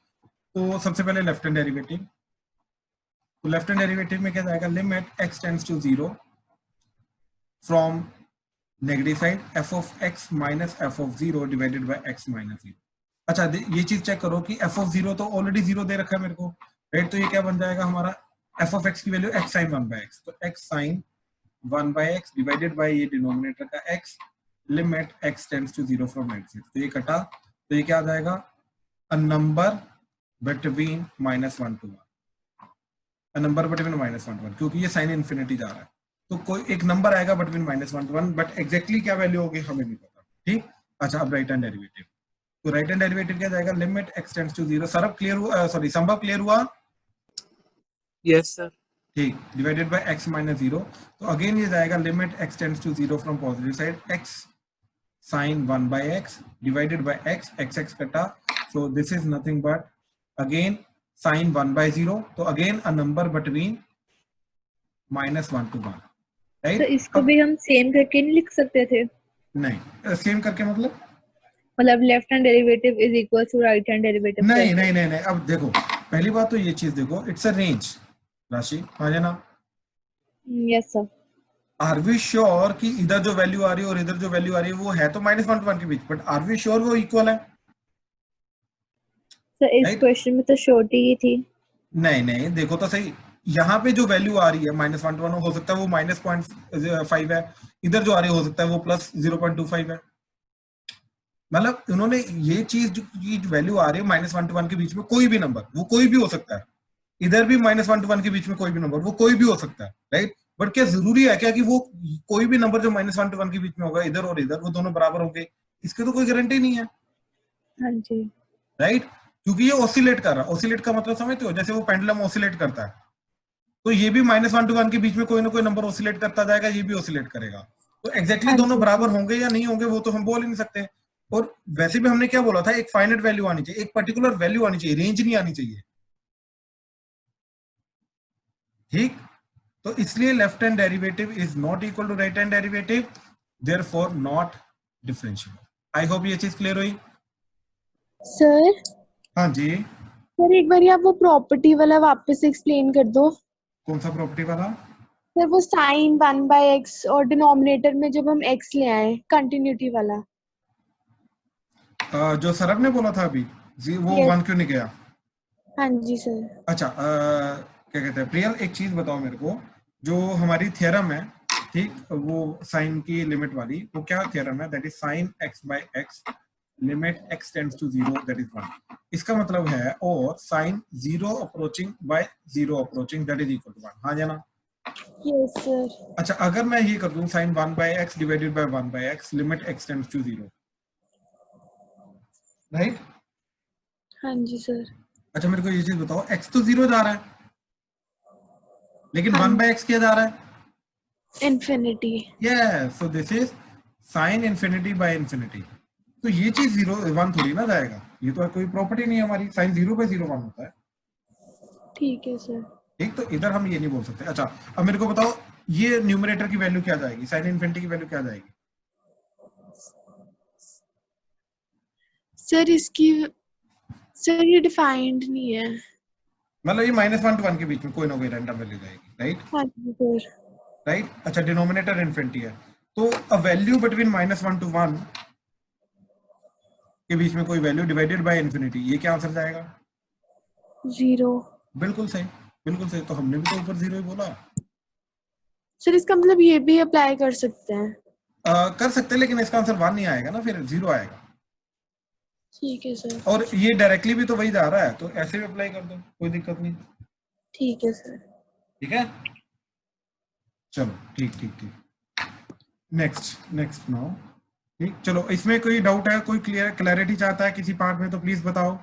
तो सबसे पहले लेफ्ट हैंड डेरिवेटिव। तो लेफ्ट हैंड डेरिवेटिव में क्या जाएगा? Limit x tends to 0 from negative side f of x minus f of 0 divided by x minus 0। अच्छा ये चीज चेक करो कि एफ ऑफ 0 तो ऑलरेडी 0 दे रखा है मेरे को, राइट? तो ये क्या बन जाएगा हमारा, एफ ऑफ एक्स की वैल्यू एक्स साइन 1/x, तो x sine 1/x divided by ये डिनोमिनेटर का x, limit x tends to 0 from x, तो ये कटा, तो ये क्या आ जाएगा, a number between -1 to 1, a number between -1 to 1, क्योंकि ये साइन इन्फिनिटी जा रहा है, तो कोई एक नंबर आएगा बिटवीन -1 to 1, बट एग्जैक्टली क्या वैल्यू होगी हमें नहीं पता, ठीक? अच्छा अब राइट हैंड डेरिवेटिव, तो राइट हैंड डेरिवेटिव क्या जाएगा, लिमिट x टेंड्स टू 0, सरब क्लियर हुआ, सॉरी संभव क्लियर हुआ, यस सर। ठीक, डिवाइडेड बाय x माइनस 0, तो अगेन ये जाएगा limit x tends to 0 from positive side, x sin 1/x divided by x, x कटा, so this is nothing but again sin 1/0, तो again a number between -1 to 1, right? तो इसको भी हम सेम करके नहीं लिख सकते थे? नहीं, सेम करके मतलब left hand derivative is equal to right hand derivative? नहीं, अब देखो पहली बात तो ये चीज देखो, इट्स अ रेंज राशि, हाँ है ना? Yes sir. Are we sure कि इधर जो वैल्यू आ रही है और इधर जो वैल्यू आ रही है वो है तो -1 to 1 के बीच, बट आर वी श्योर वो इक्वल है? सर इस क्वेश्चन में तो श्योरिटी ही थी। नहीं, देखो तो सही, यहाँ पे जो वैल्यू आ रही है -1 to 1, हो सकता है वो -0.5 है, इधर जो आ रही है हो सकता है वो +0.25 है, मतलब उन्होंने ये चीज जो वैल्यू आ रही है -1 to 1 के बीच में कोई भी नंबर, वो कोई भी हो सकता है, इधर भी -1 to 1 के बीच में कोई भी नंबर, वो कोई भी हो सकता है, राइट? बट क्या जरूरी है क्या कि वो कोई भी नंबर जो -1 to 1 के बीच में होगा इधर और इधर वो दोनों बराबर होंगे? इसकी तो कोई गारंटी नहीं है, हाँ जी, राइट? क्योंकि ये ऑसिलेट कर रहा है, ऑसिलेट का मतलब समझते हो, जैसे वो पेंडुलम ऑसिलेट करता है, तो ये भी -1 to 1 के बीच में कोई ना कोई नंबर ऑसिलेट करता जाएगा, ये भी ऑसिलेट करेगा, तो एग्जैक्टली दोनों बराबर होंगे या नहीं होंगे वो तो हम बोल ही नहीं सकते। और वैसे भी हमने क्या बोला था, एक फाइनाइट वैल्यू आनी चाहिए, एक पर्टिकुलर वैल्यू आनी चाहिए, रेंज नहीं आनी चाहिए, ठीक? तो इसलिए left hand derivative is not equal to right hand derivative, therefore not differentiable. I hope ये चीज क्लियर हुई। सर। हाँ जी, सर एक बार आप वो प्रॉपर्टी वाला वापस एक्सप्लेन कर दो। कौन सा प्रॉपर्टी वाला? सर वो साइन 1/x और डिनोमिनेटर में जब हम x ले आए, कंटिन्यूटी वाला। जो सरब ने बोला था अभी, वो Yes. 1 क्यों नहीं गया? हाँ जी सर। अच्छा क्या कहते हैं प्रियल, एक चीज बताओ मेरे को, जो हमारी थ्योरम है, ठीक, वो साइन की लिमिट वाली, वो क्या थ्योरम है? That is sine x/x limit x tends to 0, that is 1, इसका मतलब है, और sine 0 approaching by 0 approaching that is equal to 1, हाँ जाना? Yes sir. अच्छा अगर मैं ये कर दूं sine 1/x divided by 1/x limit x tends to 0, right? हाँ जी सर। अच्छा मेरे को ये चीज बताओ, x तो 0 जा रहा है, लेकिन हाँ। 1/x क्या जा रहा है? Infinity. Yes, so this is sine infinity by infinity, तो ये चीज 0 1 थोड़ी ना जाएगा, ये तो कोई प्रॉपर्टी नहीं है हमारी, साइन 0/0 1 होता है, ठीक है सर। ठीक? तो इधर हम ये नहीं बोल सकते। अच्छा अब मेरे को बताओ, ये न्यूमरेटर की वैल्यू क्या जाएगी, साइन इन्फिनिटी की वैल्यू क्या जाएगी? सर इसकी, सर ये डिफाइंड नहीं है, मतलब ये -1 to 1 के बीच में कोई ना कोई रैंडम वैल्यू जाएगी, राइट? हाँ जी सर। राइट? अच्छा डिनोमिनेटर इन्फिनिटी है, तो अ वैल्यू बिटवीन -1 to 1 के बीच में कोई वैल्यू डिवाइडेड बाय इन्फिनिटी, ये क्या आंसर जाएगा? 0। बिल्कुल सही, बिल्कुल सही, तो हमने भी तो ऊपर 0 ही बोला। सर इसका मतलब ये भी अप्लाई कर सकते हैं? कर सकते हैं, लेकिन इसका आंसर 1 नहीं आएगा ना, फिर 0 आएगा, ठीक है सर। और ये डायरेक्टली भी तो वही जा रहा है, तो ऐसे भी अप्लाई कर दो, कोई दिक्कत नहीं, ठीक है सर। ठीक है? चलो ठीक, नेक्स्ट नाउ, ठीक, चलो इसमें कोई डाउट है, कोई क्लैरिटी चाहता है किसी पार्ट में, तो प्लीज बताओ।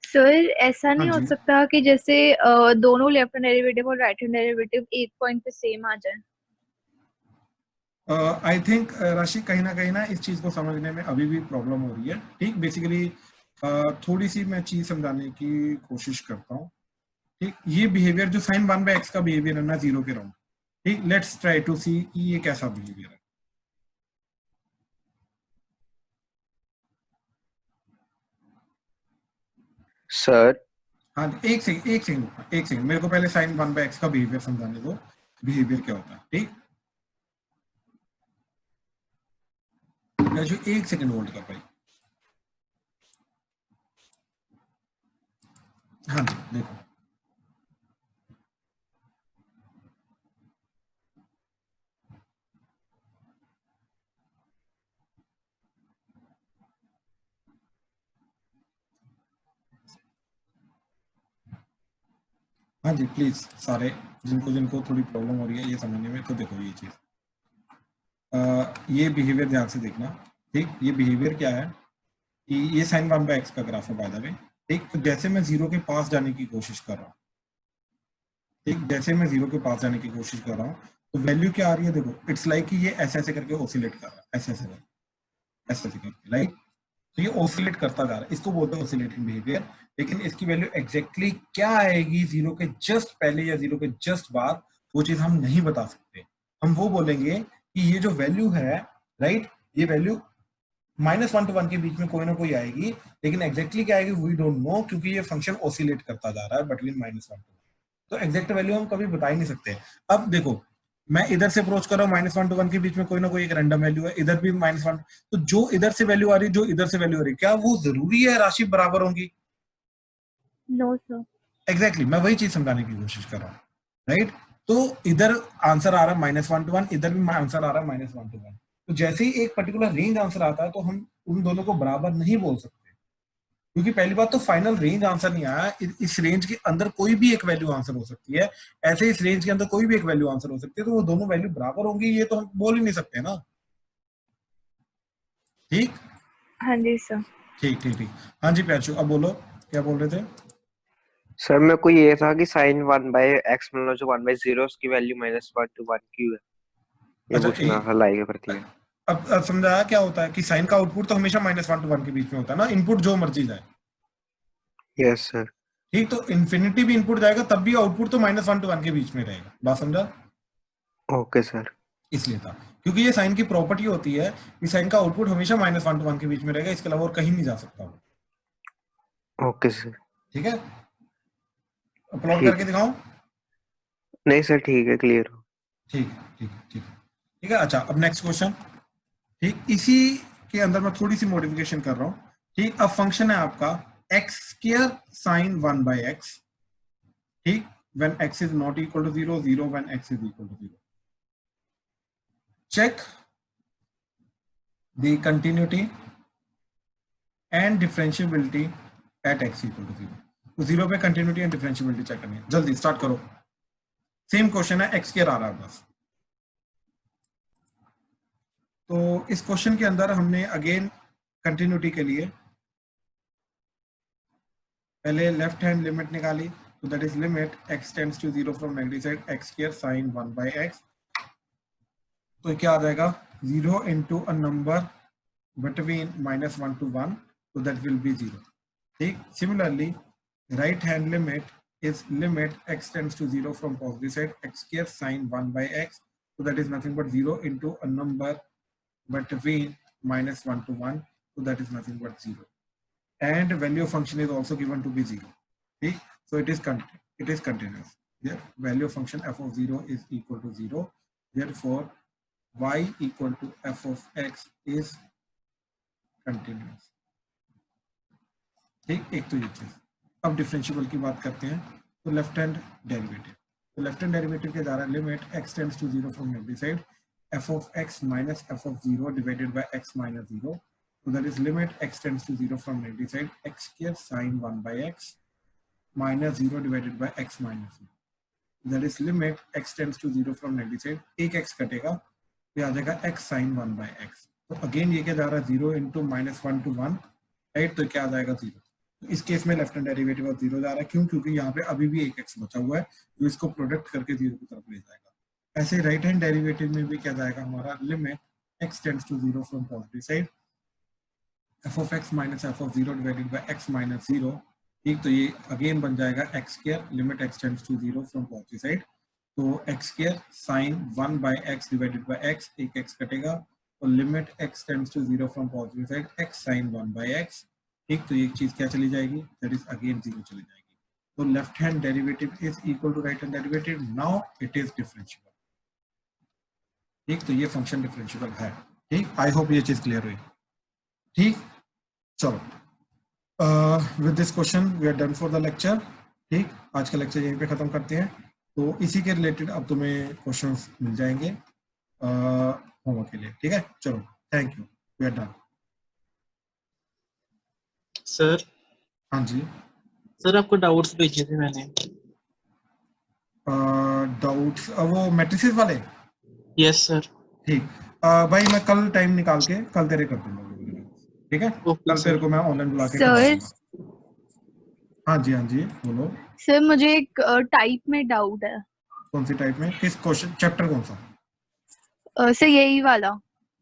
सर ऐसा नहीं हाँ हो जी। सकता कि जैसे दोनों लेफ्ट हैंड डेरिवेटिव और राइट हैंड डेरिवेटिव एक पॉइंट पे सेम आ जाए? आई थिंक राशि कहीं ना इस चीज को समझने में अभी भी प्रॉब्लम हो रही है, ठीक? बेसिकली थोड़ी सी मैं चीज समझाने की कोशिश करता हूँ, ठीक? ये बिहेवियर जो साइन 1/x का बिहेवियर है ना 0 के राउंड, ठीक, लेट्स ट्राई टू सी कि ये कैसा बिहेवियर है। सर हाँ एक सेकंड मेरे को पहले साइन 1/x का बिहेवियर समझाने दो, बिहेवियर क्या होता है, ठीक? जो एक सेकंड होल्ड कर भाई। हाँ जी देखो, हाँ जी प्लीज सारे जिनको जिनको थोड़ी प्रॉब्लम हो रही है ये समझने में, तो देखो ये चीज, ये बिहेवियर ध्यान से देखना। ठीक, ये बिहेवियर क्या है कि ये साइन 1/x का ग्राफ है बाय द वे। ठीक, तो जैसे मैं जीरो के पास जाने की कोशिश कर रहा हूँ, ठीक, जैसे मैं जीरो के पास जाने की कोशिश कर रहा हूँ तो वैल्यू क्या आ रही है, देखो इट्स लाइक कि ये ऐसे ऐसे करके ऑसिलेट कर रहा है, ऐसे ऐसे करके, राइट। तो ये ऑसिलेट करता जा रहा है, इसको बोलते हैं ऑसिलेटिंग बिहेवियर। लेकिन इसकी वैल्यू एग्जैक्टली क्या आएगी जीरो के जस्ट पहले या जीरो के जस्ट बाद, वो चीज हम नहीं बता सकते। हम वो बोलेंगे कि ये जो वैल्यू है, राइट, ये वैल्यू -1 to 1 के बीच में कोई ना कोई आएगी, लेकिन एग्जैक्टली क्या आएगी वी डोंट नो, क्योंकि ये फंक्शन ऑसिलेट करता जा रहा है बिटवीन -1 to 1। तो एग्जैक्ट वैल्यू हम कभी बता ही नहीं सकते। अब देखो, मैं इधर से अप्रोच कर रहा हूँ, -1 to 1 के बीच में कोई ना कोई एक रैंडम वैल्यू है, इधर भी -1, तो जो इधर से वैल्यू आ रही है, जो इधर से वैल्यू आ रही है, क्या वो जरूरी है राशि बराबर होंगी? No sir. एग्जैक्टली मैं वही चीज समझाने की कोशिश कर रहा हूँ, राइट। तो इधर आंसर आ रहा है -1 to 1, इधर भी आंसर आ रहा है -1 to 1। तो जैसे ही एक पर्टिकुलर रेंज आंसर आता है तो हम उन दोनों को बराबर नहीं बोल सकते, क्योंकि पहली बात तो फाइनल रेंज आंसर नहीं आया, इस रेंज के अंदर कोई भी एक वैल्यू आंसर हो सकती है, ऐसे इस रेंज के अंदर कोई भी एक वैल्यू आंसर हो सकती है, तो वो दोनों वैल्यू बराबर होंगी ये तो हम बोल ही नहीं सकते ना। ठीक, हाँ जी सर। ठीक ठीक ठीक। हाँ जी प्याचू, अब बोलो क्या बोल रहे थे? सर मेरे को ये था कि साइन 1/x मतलब जो 1/0 उसकी वैल्यू -1 to 1 क्यों है, ये अच्छा, पूछना था लाइक प्रति है। अब समझाया क्या होता है कि साइन का आउटपुट तो हमेशा -1 to 1 के बीच में होता है ना, इनपुट जो मर्जी जाए। Yes sir. ठीक, तो इन्फिनिटी भी इनपुट जाएगा तब भी आउटपुट तो -1 to 1 के बीच में रहेगा, बात समझा? Okay sir. इसलिए था, क्योंकि ये साइन की प्रॉपर्टी होती है कि साइन का आउटपुट हमेशा -1 to 1 के बीच में रहेगा, इसके अलावा और कहीं नहीं जा सकता। Okay sir. ठीक है, प्लॉट ठीक करके दिखाऊं? नहीं सर, ठीक है, क्लियर हो। ठीक है ठीक है ठीक है ठीक है। अच्छा, अब नेक्स्ट क्वेश्चन। ठीक, इसी के अंदर मैं थोड़ी सी मॉडिफिकेशन कर रहा हूं। ठीक, अब फंक्शन है आपका x² sin 1/x। ठीक, when x is not equal to 0, 0 when x is equal to 0. Check the continuity and differentiability at x equal to 0. तो 0 पे कंटिन्यूटी एंड डिफरेंशियबिलिटी चेक करनी है, जल्दी स्टार्ट करो। सेम क्वेश्चन है, x² आ रहा है बस। तो इस क्वेश्चन के अंदर हमने अगेन कंटिन्यूटी के लिए पहले लेफ्ट हैंड लिमिट निकाली, तो that is limit x tends to 0 from negative side x² sin 1/x। तो क्या आ जाएगा, 0 into a number between -1 to 1, so that will be 0. ठीक, similarly right hand limit is limit x tends to 0 from positive side x² sin 1/x, so that is nothing but 0 into a number between -1 to 1, so that is nothing but 0, and value of function is also given to be 0. ठीक, so it is continuous. The value of function f of 0 is equal to 0, therefore y equal to f of x is continuous. ठीक, एक तो ये चीज। अब डिफरेंशिएबल की बात करते हैं, तो लेफ्ट हैंड डेरिवेटिव, तो लेफ्ट हैंड डेरिवेटिव के द्वारा limit x tends to 0 from negative side f of x minus f of 0 divided by x minus 0, so that is limit x tends to 0 from negative side x² sin 1/x minus 0 divided by x minus 0, that is limit x tends to 0 from negative side, एक x कटेगा तो आ जाएगा x sin 1/x। तो अगेन ये क्या जा रहा है, 0 into -1 to 1, राइट, तो क्या आ जाएगा 0। तो इस केस में लेफ्ट हैंड डेरिवेटिव ऑफ 0 जा रहा है, क्यों, क्योंकि यहाँ पे अभी भी एक x बचा हुआ है जो इसको प्रोडक्ट करके 0 की तरफ ले जाएगा। ऐसे राइट हैंड डेरिवेटिव में भी क्या जाएगा हमारा, limit x tends to 0 from positive side f of x minus f of 0 divided by x minus 0। ठीक, तो ये अगेन बन जाएगा x² limit x tends to 0 from positive side, तो x² sin 1/x divided by x, एक x कटेगा, तो limit x tends to 0 from positive side x sin 1/x। ठीक, तो ये चीज क्या चली जाएगी, दैट इज अगेन 0 चली जाएगी। तो left hand derivative is equal to right hand derivative, now it is differentiable. ठीक, तो ये फंक्शन डिफरेंशिएबल है। ठीक, आई होप ये चीज क्लियर हुई। ठीक, चलो, with this question we are done for the lecture. ठीक, आज का लेक्चर यहीं पे खत्म करते हैं। तो इसी के रिलेटेड अब तुम्हें क्वेश्चंस मिल जाएंगे होमवर्क के लिए। ठीक है, चलो, thank you, we are done. Sir हाँ जी, सर आपको डाउट्स भेजे थे मैंने। डाउट्स वो मैट्रिसेस वाले? Yes sir. ठीक, भाई मैं कल टाइम निकाल के कल तेरे कर दूंगा। ठीक है, ओके कल तेरे सर। को मैं ऑनलाइन बुला के सर? करवा दूंगा। हाँ जी, हाँ जी, बोलो। सर मुझे एक टाइप में डाउट है। कौन सी टाइप में? किस क्वेश्चन, चैप्टर कौन सा? सर यही वाला।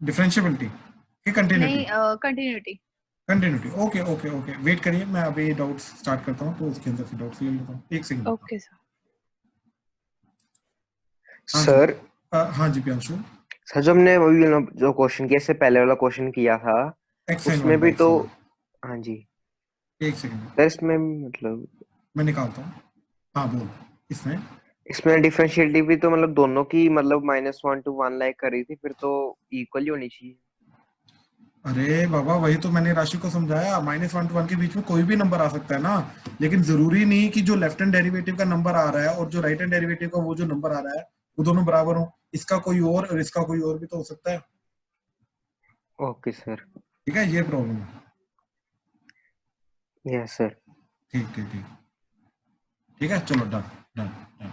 डिफरेंशिएबिलिटी कि कंटिन्यूटी? नहीं, continuity. Continuity, okay okay okay, wait करिए, मैं अभी डाउट्स स्टार्ट करता हूँ तो उसके अंदर से डाउट्स ले लेता हूँ। एक सेकंड। Okay sir. हाँ सर जी, हाँ जी प्रियांशु। सर जो हमने वही जो क्वेश्चन किया, इससे पहले वाला क्वेश्चन किया था, एक्स साइन उसमें वन भी बाई तो सी। हाँ जी एक सेकंड, सर, इसमें मतलब मैं निकालता हूँ। हाँ बोल। इसमें इसमें डिफरेंशिएलिटी भी तो मतलब दोनों की मतलब -1 to 1 लाइक कर रही थी, फिर तो इक्वल ही होनी चाहिए। अरे बाबा, वही तो मैंने राशि को समझाया, -1 to 1 के बीच में कोई भी नंबर आ सकता है ना, लेकिन जरूरी नहीं कि जो लेफ्ट हैंड डेरिवेटिव का नंबर आ रहा है और जो राइट हैंड डेरिवेटिव का वो जो नंबर आ रहा है वो दोनों बराबर हो। इसका कोई और इसका कोई और भी तो हो सकता है। Okay sir. ठीक है, ये प्रॉब्लम है। Yes sir. ठीक ठीक ठीक, ठीक है, चलो, डन डन डन।